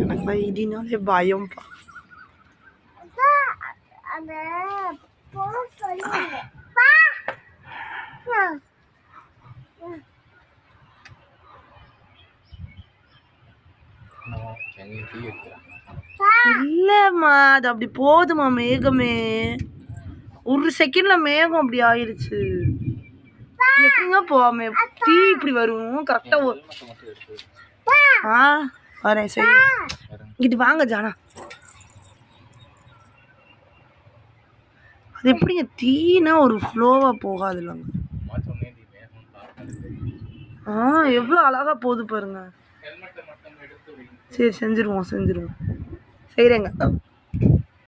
எனக்கு இடினாலே பயம்ப்பா. இல்லம்மா அது அப்படி போதுமா மேகமே. ஒரு செகண்ட்ல மேகம் அப்படி ஆயிடுச்சு. எப்படிங்க போவாமே தீ இப்படி வரும் கரெக்டா. வரேன் சரி. இங்கிட்டு வாங்க ஜானா. அது எப்படிங்க தீனா ஒரு ஃப்ளோவா போகாது இல்லைங்க. எவ்வளோ அழகா போகுது பாருங்க. சரி செஞ்சிருவோம் செய்கிறேங்க.